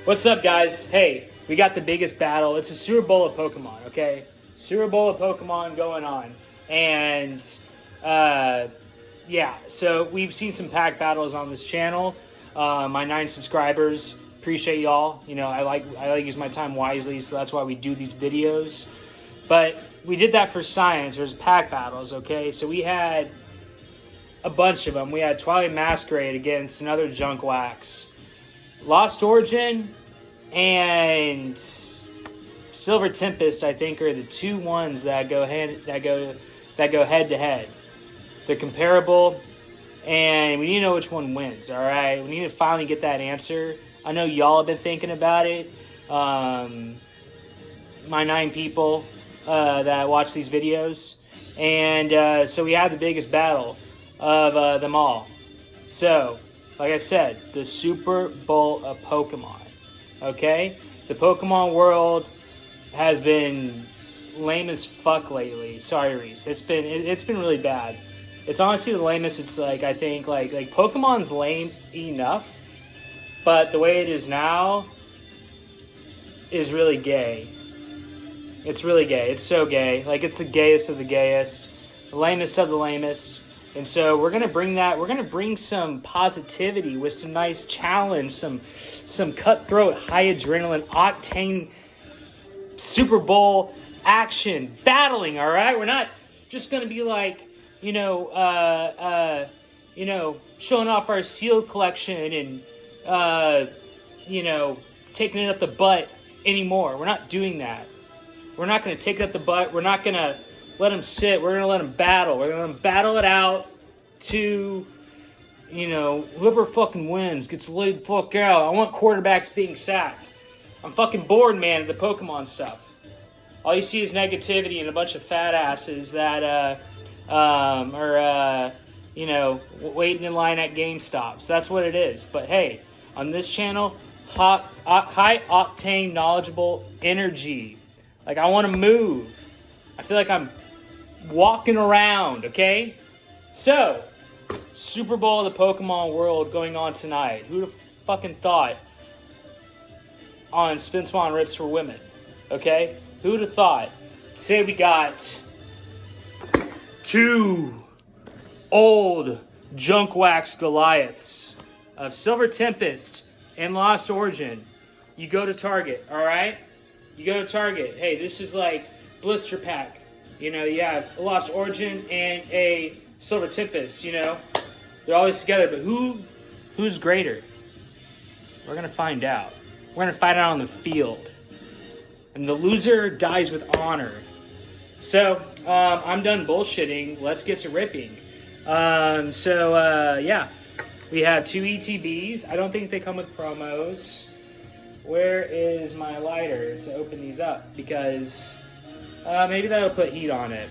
What's up, guys? Hey, we got the biggest battle. It's a Super Bowl of Pokemon, okay? Super Bowl of Pokemon going on. And, yeah, so we've seen some pack battles on this channel. My 9 subscribers, appreciate y'all. You know, I like to use my time wisely, so that's why we do these videos. But we did that for science. There's pack battles, okay? So we had a bunch of them. We had Twilight Masquerade against another Junk Wax. Lost Origin and Silver Tempest, I think, are the two ones that go head to head. They're comparable, and we need to know which one wins. All right, we need to finally get that answer. I know y'all have been thinking about it. My 9 people that watch these videos, and so we have the biggest battle of them all. So, like I said, the Super Bowl of Pokemon, okay? The Pokemon world has been lame as fuck lately. Sorry, Reese. It's been really bad. It's honestly the lamest. It's like, I think, like Pokemon's lame enough, but the way it is now is really gay. It's really gay. It's so gay. Like, it's the gayest of the gayest, the lamest of the lamest. And so we're gonna bring that. We're gonna bring some positivity with some nice challenge, some cutthroat, high adrenaline, octane Super Bowl action, battling. All right, we're not just gonna be like, showing off our sealed collection and taking it up the butt anymore. We're not doing that. We're not gonna take it up the butt. We're not gonna let them sit. We're going to let them battle. We're going to let them battle it out to, whoever fucking wins gets laid the fuck out. I want quarterbacks being sacked. I'm fucking bored, man, of the Pokemon stuff. All you see is negativity and a bunch of fat asses that are waiting in line at GameStops. That's what it is. But hey, on this channel, high octane, knowledgeable energy. Like, I want to move. I feel like I'm walking around, okay? So, Super Bowl of the Pokemon world going on tonight. Who'd have fucking thought on Spin Spawn Rips for Women, okay? Who'd have thought? Say we got 2 old Junk Wax Goliaths of Silver Tempest and Lost Origin. You go to Target, all right? You go to Target. Hey, this is like blister pack. You have a Lost Origin and a Silver Tempest, they're always together, but who's greater? We're gonna find out. We're gonna find out on the field. And the loser dies with honor. So, I'm done bullshitting. Let's get to ripping. Yeah. We have 2 ETBs. I don't think they come with promos. Where is my lighter to open these up? Because maybe that'll put heat on it.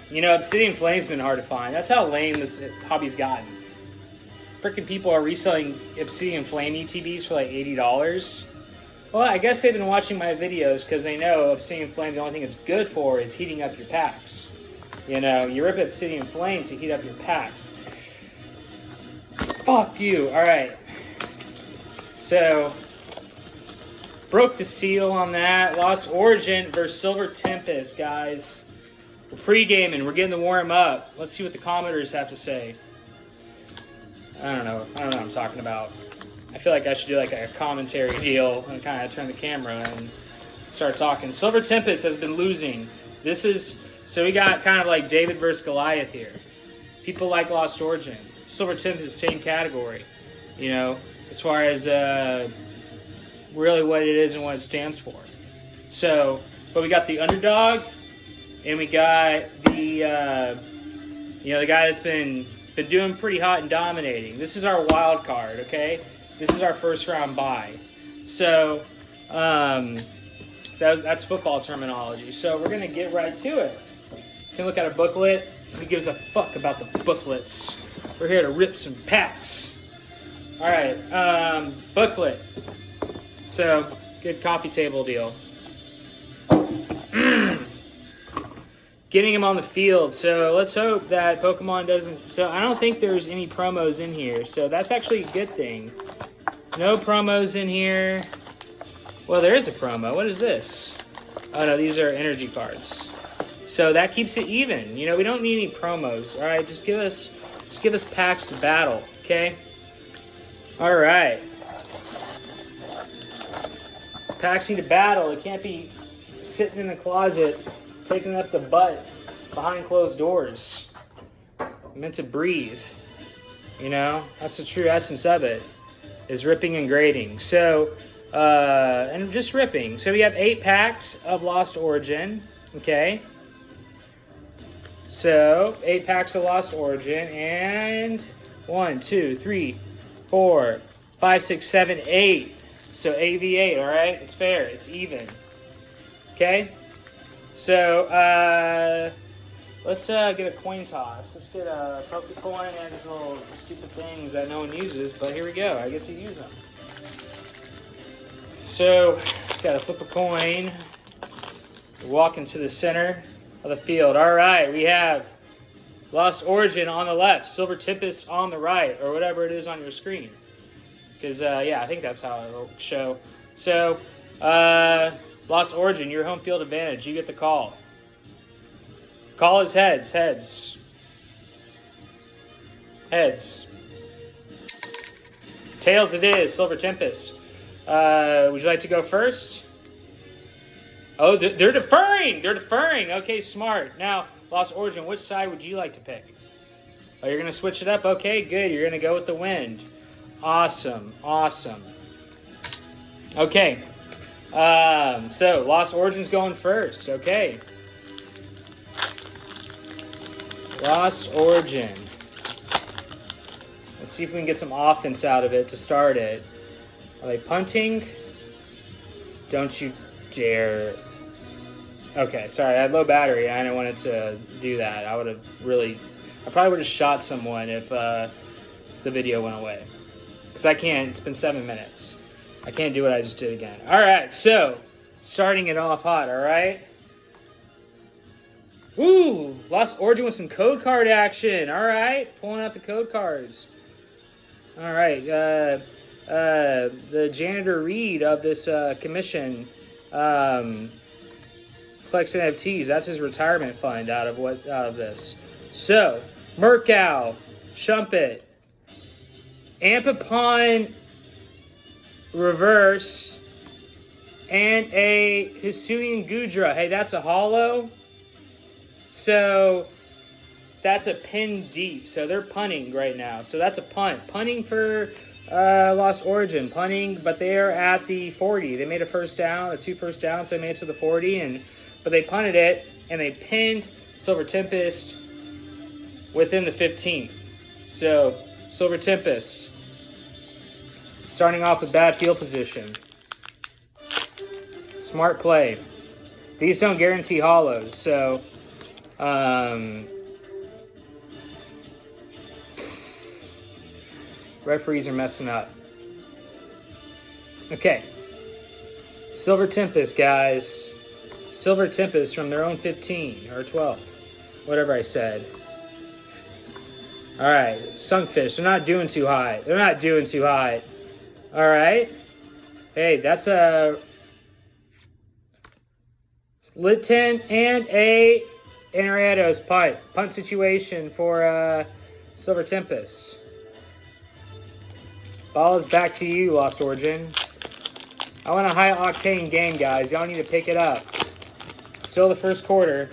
Obsidian Flame's been hard to find. That's how lame this hobby's gotten. Freaking people are reselling Obsidian Flame ETBs for like $80. Well, I guess they've been watching my videos because they know Obsidian Flame, the only thing it's good for is heating up your packs. You rip Obsidian Flame to heat up your packs. Fuck you. Alright. So, broke the seal on that. Lost Origin versus Silver Tempest, guys. We're pre-gaming. We're getting the warm up. Let's see what the commenters have to say. I don't know what I'm talking about. I feel like I should do like a commentary deal and kind of turn the camera and start talking. Silver Tempest has been losing. So we got kind of like David versus Goliath here. People like Lost Origin. Silver Tempest is the same category, as far as really what it is and what it stands for. So, but we got the underdog, and we got the the guy that's been doing pretty hot and dominating. This is our wild card, okay? This is our first round bye. So, that's football terminology. So we're gonna get right to it. You can look at a booklet. Who gives a fuck about the booklets? We're here to rip some packs. All right, booklet. So, good coffee table deal. Getting him on the field. So, let's hope that Pokemon doesn't... So, I don't think there's any promos in here. So, that's actually a good thing. No promos in here. Well, there is a promo. What is this? Oh, no, these are energy cards. So that keeps it even. You know, we don't need any promos. All right, just give us packs to battle, okay? All right. It's packs need to battle. It can't be sitting in the closet, taking up the butt behind closed doors. Meant to breathe. You know, that's the true essence of it, is ripping and grading. So, and just ripping. So we have 8 packs of Lost Origin, okay? So, 8 packs of Lost Origin, and 1, 2, 3, 4, 5, 6, 7, 8. So 8v8, all right? It's fair. It's even. Okay? So, let's get a coin toss. Let's get a Pokecoin and these little stupid things that no one uses, but here we go. I get to use them. So, gotta flip a coin. Walk into the center of the field. All right, we have Lost Origin on the left, Silver Tempest on the right, or whatever it is on your screen. Because, yeah, I think that's how it'll show. So, Lost Origin, your home field advantage. You get the call. Call is heads. Heads. Heads. Tails it is, Silver Tempest. Would you like to go first? Oh, they're deferring. They're deferring. Okay, smart. Now, Lost Origin, which side would you like to pick? Oh, you're going to switch it up? Okay, good. You're going to go with the wind. Awesome. Awesome. Okay. So, Lost Origin's going first. Okay. Lost Origin. Let's see if we can get some offense out of it to start it. Are they punting? Don't you dare. Okay, sorry, I had low battery. I didn't want it to do that. I probably would have shot someone if the video went away. Because I can't, it's been 7 minutes. I can't do what I just did again. All right, so, starting it off hot, all right? Ooh, Lost Origin with some code card action. All right, pulling out the code cards. All right, the janitor Reed of this commission collects NFTs. That's his retirement fund out of this. So, Murkow, Shumpet, Ampapon reverse, and a Hisuian Gudra. Hey, that's a holo. So, that's a pin deep. So, they're punting right now. So, that's a punt. Punting for Lost Origin. Punting, but they are at the 40. They made a first down, 2 first downs. So, they made it to the 40. But they punted it, and they pinned Silver Tempest within the 15. So, Silver Tempest starting off with bad field position. Smart play. These don't guarantee hollows, so referees are messing up. Okay. Silver Tempest, guys. Silver Tempest from their own 15 or 12. Whatever I said. Alright. Sunkfish. They're not doing too high. They're not doing too high. Alright. Hey, that's a Litten and a Henrietta's punt. Punt situation for Silver Tempest. Ball is back to you, Lost Origin. I want a high-octane game, guys. Y'all need to pick it up. Still the first quarter.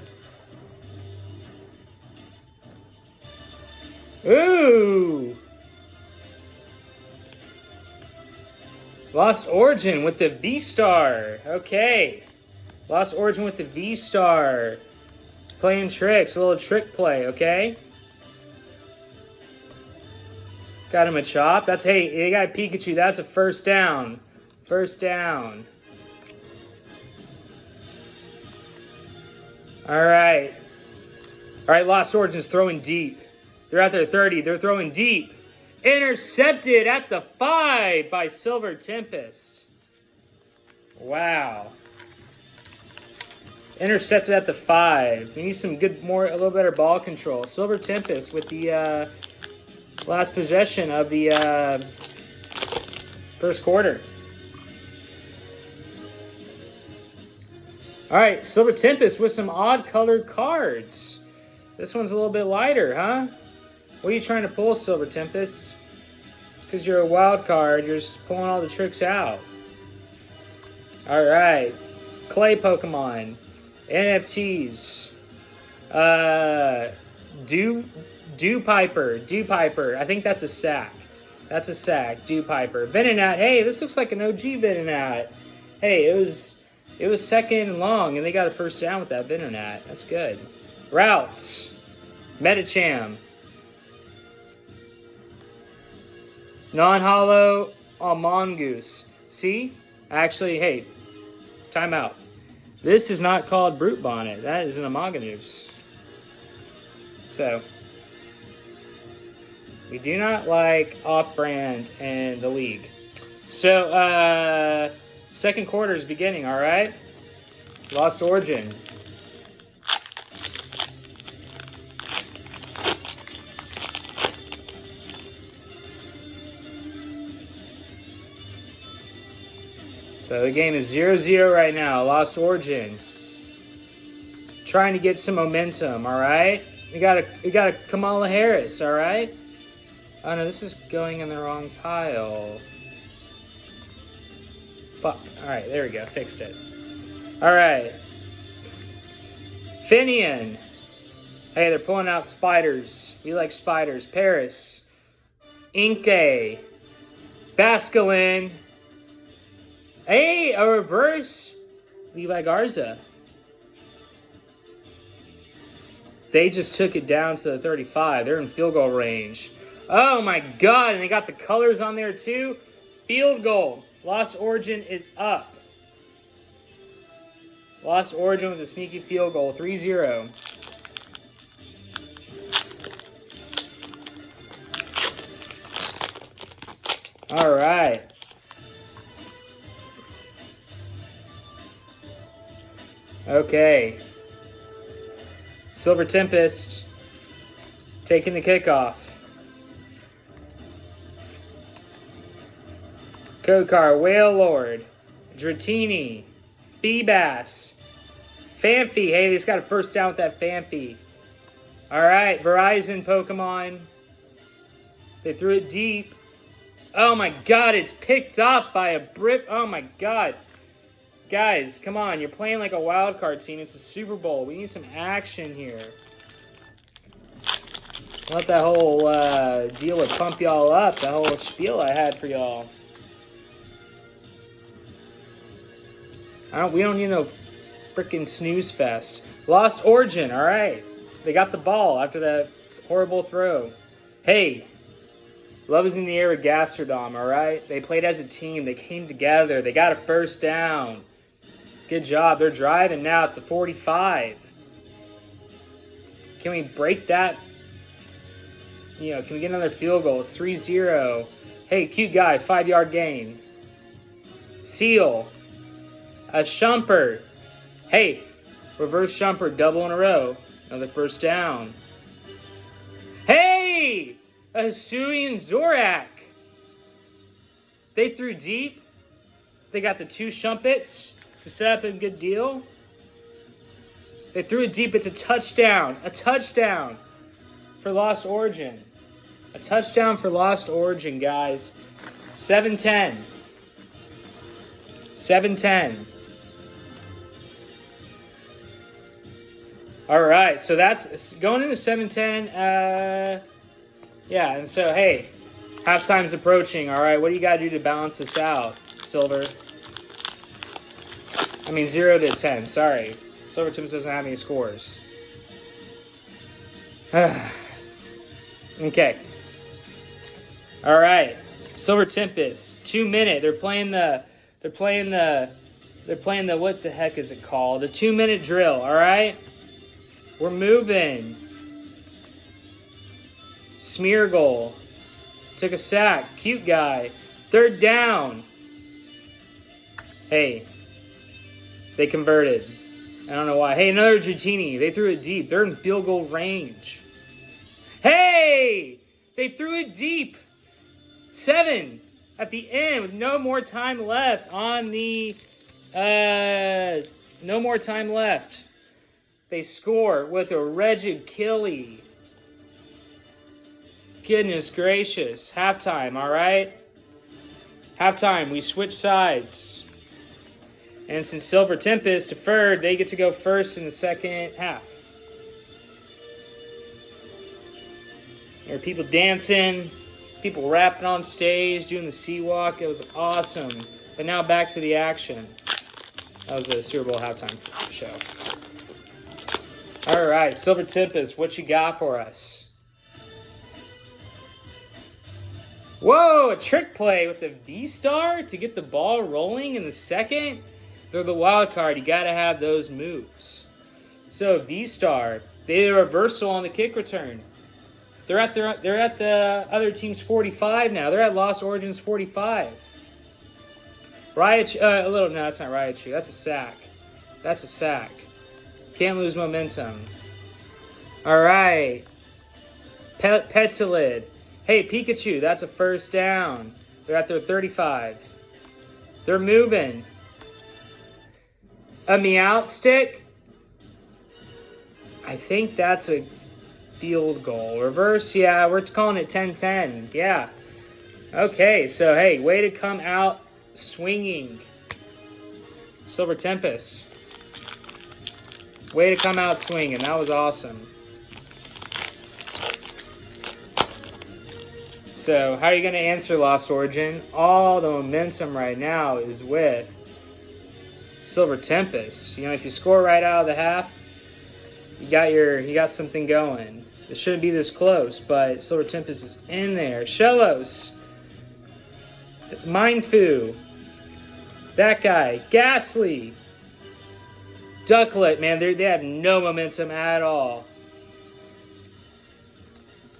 Ooh! Lost Origin with the V-Star. Okay. Lost Origin with the V-Star. Playing tricks. A little trick play, okay? Got him a chop. That's, hey, they got a Pikachu. That's a first down. First down. Alright. Alright, Lost Origin's throwing deep. They're at their 30. They're throwing deep. Intercepted at the 5 by Silver Tempest. Wow. Intercepted at the 5. We need some good, a little better ball control. Silver Tempest with the last possession of the First quarter. All right, Silver Tempest with some odd colored cards. This one's a little bit lighter, huh? What are you trying to pull, Silver Tempest? It's because you're a wild card. You're just pulling all the tricks out. All right. Clay Pokemon. NFTs. Dew Piper. I think that's a sack. That's a sack. Dew Piper. Venonat. Hey, this looks like an OG Venonat. Hey, it was second and long, and they got a first down with that Venonat. That's good. Routes. Metacham. Non-hollow Mongoose. See? Actually, hey, time out. This is not called Brute Bonnet. That is an Amogonous. So, we do not like off-brand in the league. So, second quarter is beginning, all right? Lost Origin. So the game is 0-0 right now. Lost Origin. Trying to get some momentum, all right? We got a Kamala Harris, all right? Oh no, this is going in the wrong pile. Fuck. All right, there we go. Fixed it. All right. Finian. Hey, they're pulling out spiders. We like spiders. Paris. Inkay. Basculin. Hey, a reverse Levi Garza. They just took it down to the 35. They're in field goal range. Oh my God, and they got the colors on there too. Field goal. Lost Origin is up. Lost Origin with a sneaky field goal. 3-0. All right. Okay. Silver Tempest taking the kickoff. Code card, Whale Lord, Dratini, Feebas, Fanfi. Hey, they just got a first down with that Fanfi. All right, Verizon Pokemon. They threw it deep. Oh my God, it's picked up by a Brit. Oh my God. Guys, come on. You're playing like a wild card team. It's a Super Bowl. We need some action here. Let that whole deal would pump y'all up. That whole spiel I had for y'all. We don't need no freaking snooze fest. Lost Origin. All right. They got the ball after that horrible throw. Hey. Love is in the air with Gastrodon, all right? They played as a team. They came together. They got a first down. Good job. They're driving now at the 45. Can we break that? You know, can we get another field goal? It's 3-0. Hey, cute guy, 5-yard gain. Seal. A Shumpert. Hey, reverse Shumpert, double in a row. Another first down. Hey! A Hisuian Zorak. They threw deep. They got the two Shumpets to set up a good deal. They threw it deep. It's a touchdown. A touchdown for Lost Origin. A touchdown for Lost Origin, guys. 7-10. 7-10. All right, so that's going into 7-10. Yeah, and so, hey, halftime's approaching, all right? What do you got to do to balance this out, Silver? I mean, 0-10, sorry. Silver Tims doesn't have any scores. Okay. All right. Silver Tempest, 2 minute. They're playing the, what the heck is it called? The 2 minute drill, all right? We're moving. Smeargle. Took a sack. Cute guy. Third down. Hey. They converted. I don't know why. Hey, another Dratini. They threw it deep. They're in field goal range. Hey! They threw it deep. 7. at the end with no more time left on the, no more time left. They score with a wretched Killy. Goodness gracious. Halftime, all right? Halftime, we switch sides. And since Silver Tempest deferred, they get to go first in the second half. There are people dancing, people rapping on stage, doing the sea walk. It was awesome. But now back to the action. That was the Super Bowl halftime show. All right, Silver Tempest, what you got for us? Whoa, a trick play with the V-Star to get the ball rolling in the second? They're the wild card. You got to have those moves. So V-Star, they did a reversal on the kick return. They're at the other team's 45 now. They're at Lost Origins 45. Riot, no, that's not Riot. That's a sack. That's a sack. Can't lose momentum. All right. Petalid. Hey, Pikachu, that's a first down. They're at their 35. They're moving. A Meowth stick? I think that's a field goal. Reverse, yeah, we're calling it 10-10. Yeah. Okay, so hey, way to come out swinging. Silver Tempest. Way to come out swinging. That was awesome. So, how are you going to answer Lost Origin? All the momentum right now is with Silver Tempest. You know, if you score right out of the half, you got something going. It shouldn't be this close, but Silver Tempest is in there. Shellos. Mindfu. That guy. Ghastly. Ducklet, man, they have no momentum at all.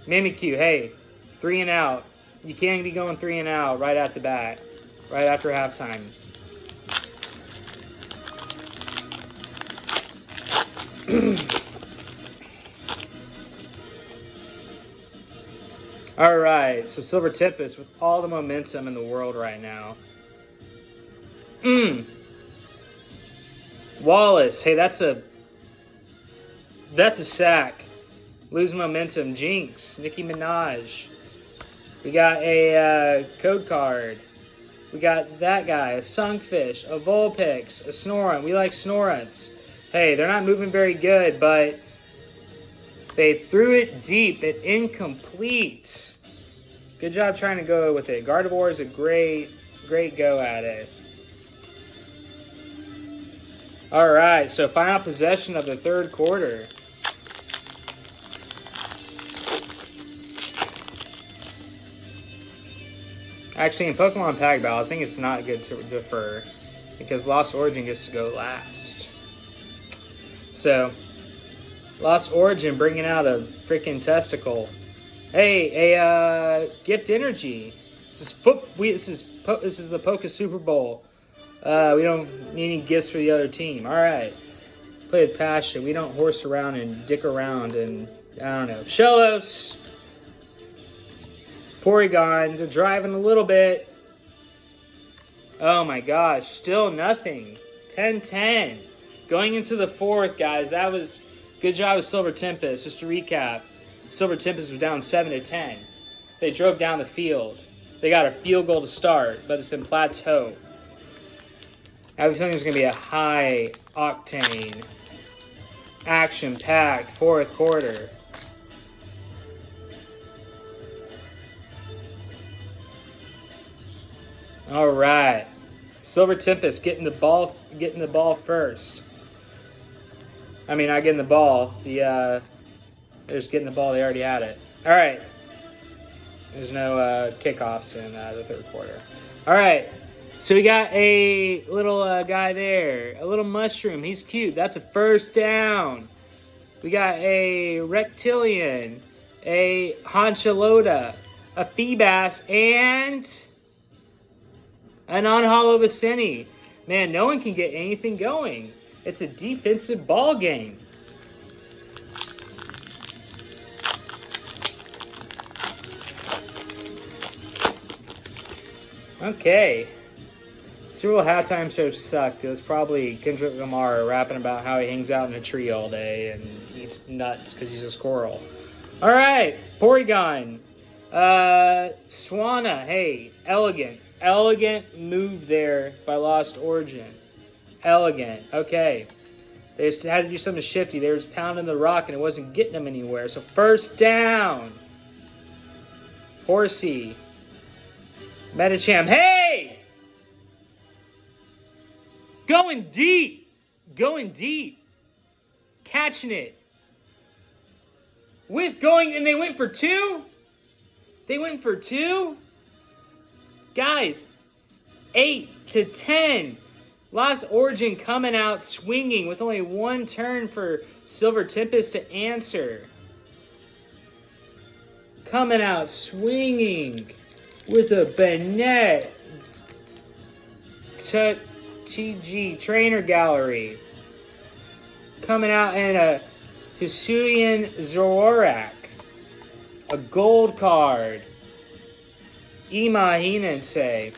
Mimikyu, hey. 3 and out. You can't be going 3 and out right at the bat. Right after halftime. All right. So Silver Tempest with all the momentum in the world right now. Wallace. Hey, that's a sack. Lose momentum. Jinx. Nicki Minaj. We got a code card. We got that guy, a Sunkfish, a Vulpix, a Snorunt. We like Snorunts. Hey, they're not moving very good, but they threw it deep and incomplete. Good job trying to go with it. Gardevoir is a great go at it. All right, so final possession of the third quarter. Actually, in Pokemon Pack Battle, I think it's not good to defer because Lost Origin gets to go last. So, Lost Origin bringing out a freaking testicle. Hey, a gift energy. This is the Pokesuperbowl. We don't need any gifts for the other team. All right, play with passion. We don't horse around and dick around and I don't know. Shellos. Porygon, they're driving a little bit. Oh my gosh, still nothing. 10-10. Going into the fourth, guys, that was good job with Silver Tempest. Just to recap, Silver Tempest was down 7-10. They drove down the field. They got a field goal to start, but it's been plateau. I have a feeling there's going to be a high octane, action-packed fourth quarter. All right, Silver Tempest getting the ball first. I mean, not getting the ball. They're just getting the ball. They already had it. All right. There's no kickoffs in the third quarter. All right. So we got a little guy there, a little mushroom. He's cute. That's a first down. We got a Rectilian, a Honchalota, a Feebas, and an Unhollow Vicini. Man, no one can get anything going. It's a defensive ball game. Okay. Super Bowl halftime show sucked. It was probably Kendrick Lamar rapping about how he hangs out in a tree all day and eats nuts because he's a squirrel. All right, Porygon. Swanna, hey, elegant. Elegant move there by Lost Origin. Elegant, okay. They just had to do something shifty. They were just pounding the rock and it wasn't getting them anywhere. So first down. Horsey. Metacham, hey! Going deep. Going deep. Catching it. And they went for two? They went for two? Guys, 8-10. Lost Origin coming out swinging with only one turn for Silver Tempest to answer. Coming out swinging with a Bennett. TG Trainer Gallery. Coming out in a Hisuian Zoroark. A gold card. Imahinense.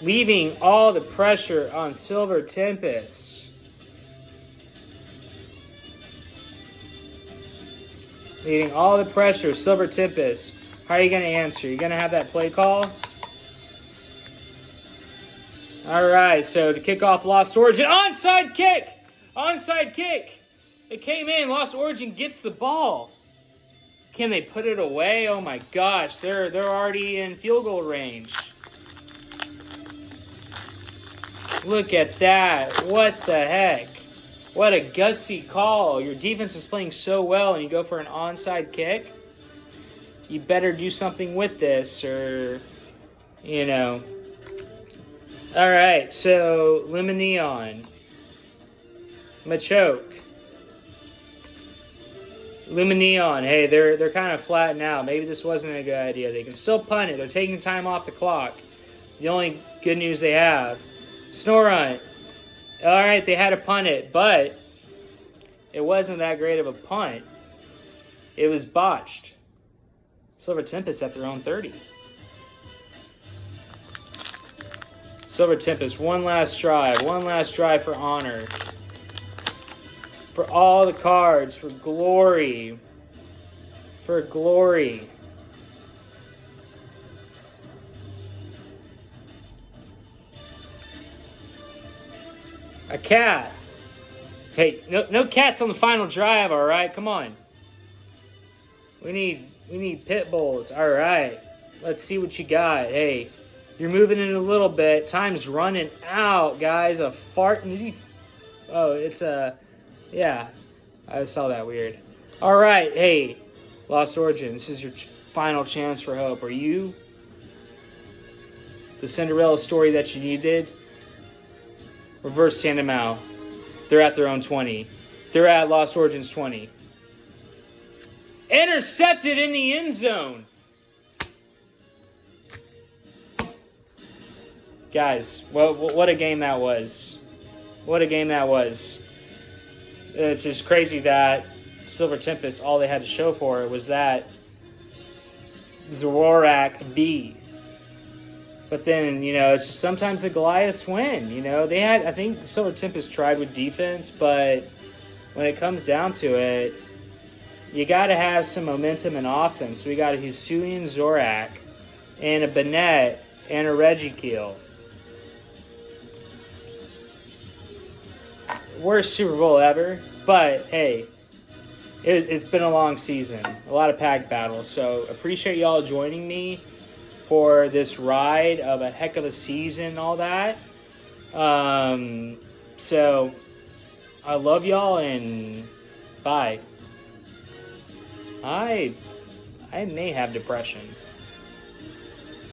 Leaving all the pressure on Silver Tempest. Leaving all the pressure, Silver Tempest. How are you going to answer? You going to have that play call? All right, so to kick off Lost Origin, onside kick! Onside kick! It came in, Lost Origin gets the ball. Can they put it away? Oh my gosh, they're already in field goal range. Look at that. What the heck? What a gutsy call. Your defense is playing so well and you go for an onside kick. You better do something with this or, you know. All right, so Lumineon. Machoke. Lumineon. Hey, they're kind of flat now. Maybe this wasn't a good idea. They can still punt it. They're taking time off the clock. The only good news they have. Snorunt. All right, they had to punt it, but it wasn't that great of a punt. It was botched. Silver Tempest at their own 30. Silver Tempest, one last drive. One last drive for honor. For all the cards. For glory. For glory. A cat. Hey, no cats on the final drive, all right? Come on. We need pit bulls. All right. Let's see what you got. Hey, you're moving in a little bit. Time's running out, guys. A fart. Oh, it's a... Yeah. I saw that weird. All right. Hey, Lost Origin. This is your final chance for hope. Are you the Cinderella story that you needed? Reverse tandem out. They're at their own 20. They're at Lost Origins 20. Intercepted in the end zone. Guys, what a game that was. What a game that was. It's just crazy that Silver Tempest, all they had to show for it was that Zoroark B. But then, you know, it's just sometimes the Goliaths win. You know, they had, I think Silver Tempest tried with defense, but when it comes down to it, you got to have some momentum and offense. So we got a Hisuian Zoroark and a Bennett and a Reggie-Keel. Worst Super Bowl ever, but hey, it's been a long season. A lot of pack battles. So appreciate y'all joining me for this ride of a heck of a season and all that. So I love y'all and bye. I may have depression.